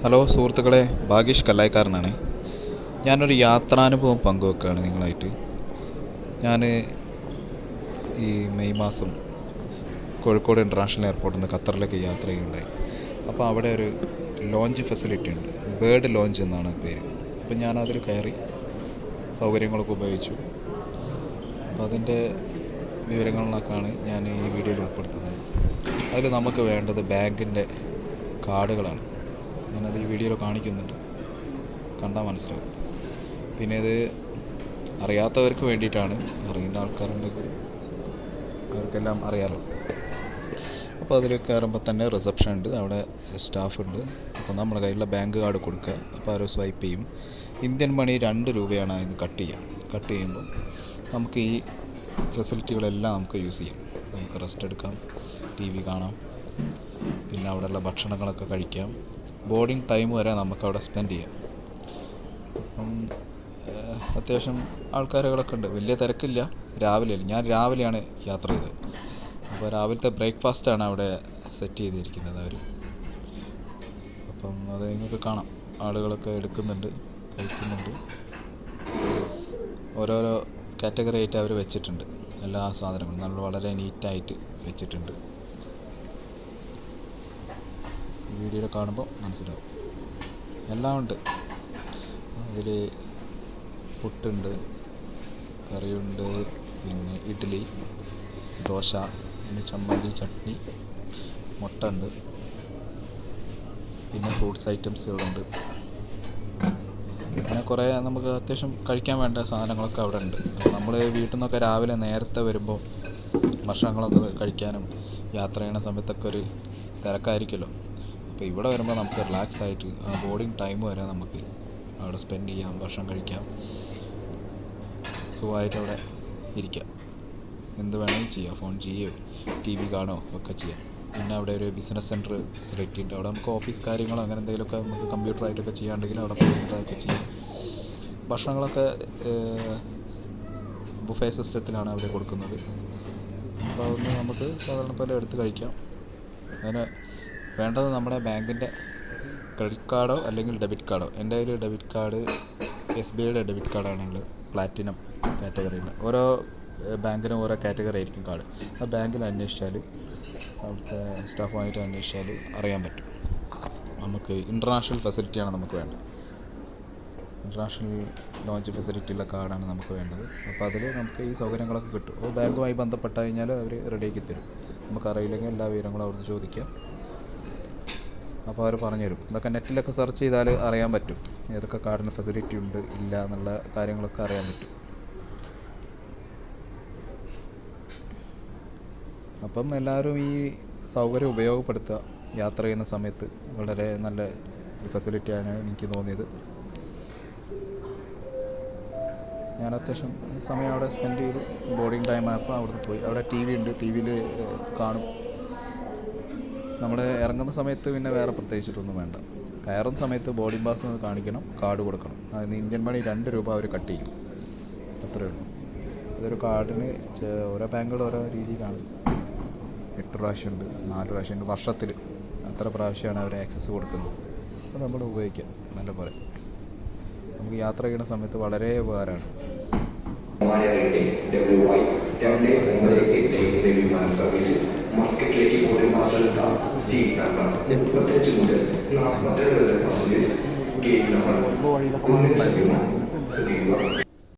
Hello സുഹൃത്തുക്കളെ, ഭാഗീഷ് കല്ലായിക്കാരനാണ്. ഞാനൊരു യാത്രാനുഭവം പങ്കുവെക്കുകയാണ് നിങ്ങളായിട്ട്. ഞാൻ ഈ മെയ് മാസം കോഴിക്കോട് ഇൻ്റർനാഷണൽ എയർപോർട്ടിൽ നിന്ന് ഖത്തറിലേക്ക് യാത്ര ചെയ്യുകയുണ്ടായി. അപ്പോൾ അവിടെ ഒരു ലോഞ്ച് ഫെസിലിറ്റി ഉണ്ട്, ബേർഡ് ലോഞ്ച് എന്നാണ് പേര്. അപ്പോൾ ഞാനതിൽ കയറി സൗകര്യങ്ങളൊക്കെ ഉപയോഗിച്ചു. അപ്പോൾ അതിൻ്റെ വിവരങ്ങളിലൊക്കെയാണ് ഞാൻ ഈ വീഡിയോയിൽ ഉൾപ്പെടുത്തുന്നത്. അതിൽ നമുക്ക് വേണ്ടത് ബാങ്കിൻ്റെ കാർഡുകളാണ്. ഞാനത് ഈ വീഡിയോയിൽ കാണിക്കുന്നുണ്ട്, കണ്ടാൽ മനസ്സിലാവും. പിന്നെ ഇത് അറിയാത്തവർക്ക് വേണ്ടിയിട്ടാണ്, അറിയുന്ന ആൾക്കാരുണ്ടെങ്കിൽ അവർക്കെല്ലാം അറിയാമല്ലോ. അപ്പോൾ അതിൽ കയറുമ്പോൾ തന്നെ റിസപ്ഷൻ ഉണ്ട്, അവിടെ സ്റ്റാഫ് ഉണ്ട്. അപ്പോൾ നമ്മുടെ കയ്യിലുള്ള ബാങ്ക് കാർഡ് കൊടുക്കുക. അപ്പോൾ അവർ സ്വൈപ്പ് ചെയ്യും. ഇന്ത്യൻ മണി 2 രൂപയാണ് അതിന് കട്ട് ചെയ്യുമ്പോൾ നമുക്ക് ഈ ഫെസിലിറ്റികളെല്ലാം നമുക്ക് യൂസ് ചെയ്യാം. നമുക്ക് റെസ്റ്റ് എടുക്കാം, TV കാണാം, പിന്നെ അവിടെയുള്ള ഭക്ഷണങ്ങളൊക്കെ കഴിക്കാം. ബോർഡിംഗ് ടൈം വരെ നമുക്കവിടെ സ്പെൻഡ് ചെയ്യാം. അപ്പം അത്യാവശ്യം ആൾക്കാരുകളൊക്കെ ഉണ്ട്, വലിയ തിരക്കില്ല. ഞാൻ രാവിലെയാണ് യാത്ര ചെയ്തത്. അപ്പോൾ രാവിലത്തെ ബ്രേക്ക്ഫാസ്റ്റാണ് അവിടെ സെറ്റ് ചെയ്തിരിക്കുന്നത് അവർ. അപ്പം അത് നിങ്ങൾക്ക് കാണാം, ആളുകളൊക്കെ എടുക്കുന്നുണ്ട്, കഴിക്കുന്നുണ്ട്. ഓരോരോ കാറ്റഗറി ആയിട്ട് അവർ വെച്ചിട്ടുണ്ട്. എല്ലാ സാധനങ്ങളും വളരെ നീറ്റായിട്ട് വെച്ചിട്ടുണ്ട്. വീഡിയോയിൽ കാണുമ്പോൾ മനസ്സിലാവും. എല്ലാം ഉണ്ട്. അതിൽ പുട്ടുണ്ട്, കറിയുണ്ട്, പിന്നെ ഇഡ്ഡലി, ദോശ, പിന്നെ ചമ്മന്തി, ചട്നി, മുട്ട ഉണ്ട്, പിന്നെ ഫ്രൂട്ട്സ് ഐറ്റംസുകളുണ്ട്. അങ്ങനെ കുറേ നമുക്ക് അത്യാവശ്യം കഴിക്കാൻ വേണ്ട സാധനങ്ങളൊക്കെ അവിടെ ഉണ്ട്. അപ്പോൾ നമ്മൾ വീട്ടിൽ നിന്നൊക്കെ രാവിലെ നേരത്തെ വരുമ്പോൾ ഭക്ഷണങ്ങളൊക്കെ കഴിക്കാനും യാത്ര ചെയ്യുന്ന സമയത്തൊക്കെ ഒരു തിരക്കായിരിക്കുമല്ലോ. അപ്പോൾ ഇവിടെ വരുമ്പോൾ നമുക്ക് റിലാക്സ് ആയിട്ട് ആ ബോർഡിംഗ് ടൈം വരെ നമുക്ക് അവിടെ സ്പെൻഡ് ചെയ്യാം, ഭക്ഷണം കഴിക്കാം, സുഖമായിട്ട് അവിടെ ഇരിക്കാം. എന്ത് വേണമെങ്കിലും ചെയ്യാം, ഫോൺ ചെയ്യുകയോ TV കാണുകയോ ഒക്കെ ചെയ്യാം. പിന്നെ അവിടെ ഒരു ബിസിനസ് സെൻറ്റർ ഫെസിലിറ്റി ഉണ്ട്. അവിടെ നമുക്ക് ഓഫീസ് കാര്യങ്ങളോ അങ്ങനെ എന്തെങ്കിലുമൊക്കെ നമുക്ക് കമ്പ്യൂട്ടറായിട്ടൊക്കെ ചെയ്യാണ്ടെങ്കിൽ അവിടെ പോയിട്ടൊക്കെ ചെയ്യാം. ഭക്ഷണങ്ങളൊക്കെ ബുഫേ സിസ്റ്റത്തിലാണ് അവിടെ കൊടുക്കുന്നത്. അപ്പോൾ അതൊന്ന് നമുക്ക് സാധാരണ പോലെ എടുത്ത് കഴിക്കാം. അതിന് വേണ്ടത് നമ്മുടെ ബാങ്കിൻ്റെ ക്രെഡിറ്റ് കാർഡോ അല്ലെങ്കിൽ ഡെബിറ്റ് കാർഡോ. എൻ്റെ കയ്യിൽ ഡെബിറ്റ് കാർഡ് SBIയുടെ ഡെബിറ്റ് കാർഡാണുള്ളത്, പ്ലാറ്റിനം കാറ്റഗറിയിൽ. ഓരോ ബാങ്കിനും ഓരോ കാറ്റഗറി ആയിരിക്കും കാർഡ്. ആ ബാങ്കിൽ അന്വേഷിച്ചാൽ, അവിടുത്തെ സ്റ്റാഫുമായിട്ട് അന്വേഷിച്ചാൽ അറിയാൻ പറ്റും. നമുക്ക് ഇൻ്റർനാഷണൽ ഫെസിലിറ്റിയാണ് നമുക്ക് വേണ്ടത്. ഇൻ്റർനാഷണൽ ലോഞ്ച് ഫെസിലിറ്റിയുള്ള കാർഡാണ് നമുക്ക് വേണ്ടത്. അപ്പോൾ അതിൽ നമുക്ക് ഈ സൗകര്യങ്ങളൊക്കെ കിട്ടും. അപ്പോൾ ബാങ്കുമായി ബന്ധപ്പെട്ട് കഴിഞ്ഞാൽ അവർ റെഡിയാക്കി തരും. നമുക്കറിയില്ലെങ്കിൽ എല്ലാ വിവരങ്ങളും അവിടുന്ന് ചോദിക്കാം. അപ്പോൾ അവർ പറഞ്ഞുതരും. ഇതൊക്കെ നെറ്റിലൊക്കെ സെർച്ച് ചെയ്താൽ അറിയാൻ പറ്റും, ഏതൊക്കെ കാർഡിന് ഫെസിലിറ്റി ഉണ്ട് ഇല്ല എന്നുള്ള കാര്യങ്ങളൊക്കെ അറിയാൻ പറ്റും. അപ്പം എല്ലാവരും ഈ സൗകര്യം ഉപയോഗപ്പെടുത്തുക. യാത്ര ചെയ്യുന്ന സമയത്ത് വളരെ നല്ല ഫെസിലിറ്റിയാണ് എനിക്ക് തോന്നിയത്. ഞാൻ അത്യാവശ്യം സമയം അവിടെ സ്പെൻഡ് ചെയ്തു. ബോർഡിംഗ് ടൈം ആയപ്പോൾ അവിടുന്ന് പോയി. അവിടെ TV ഉണ്ട്, TV-യിൽ കാണും. നമ്മൾ ഇറങ്ങുന്ന സമയത്ത് പിന്നെ വേറെ പ്രത്യേകിച്ചിട്ടൊന്നും വേണ്ട. കയറുന്ന സമയത്ത് ബോർഡിംഗ് പാസ് കാണിക്കണം, കാർഡ് കൊടുക്കണം. അതിന് ഇന്ത്യൻ മണി 2 രൂപ അവർ കട്ട് ചെയ്യും, അത്രയേ ഉള്ളൂ. ഇതൊരു കാർഡിന് ഓരോ ബാങ്കുകൾ ഓരോ രീതിയിലാണ്. 8 പ്രാവശ്യമുണ്ട്, 4 പ്രാവശ്യമുണ്ട്, വർഷത്തിൽ അത്ര പ്രാവശ്യമാണ് അവർ ആക്സസ് കൊടുക്കുന്നത്. അപ്പോൾ നമ്മൾ ഉപയോഗിക്കാം നല്ല പോലെ. നമുക്ക് യാത്ര ചെയ്യുന്ന സമയത്ത് വളരെ ഉപകാരമാണ്. മസ്കറ്റിലേക്ക് പോലും മാസമുള്ള ജീവിതമാണ് 35 മുതൽ 40 വരെ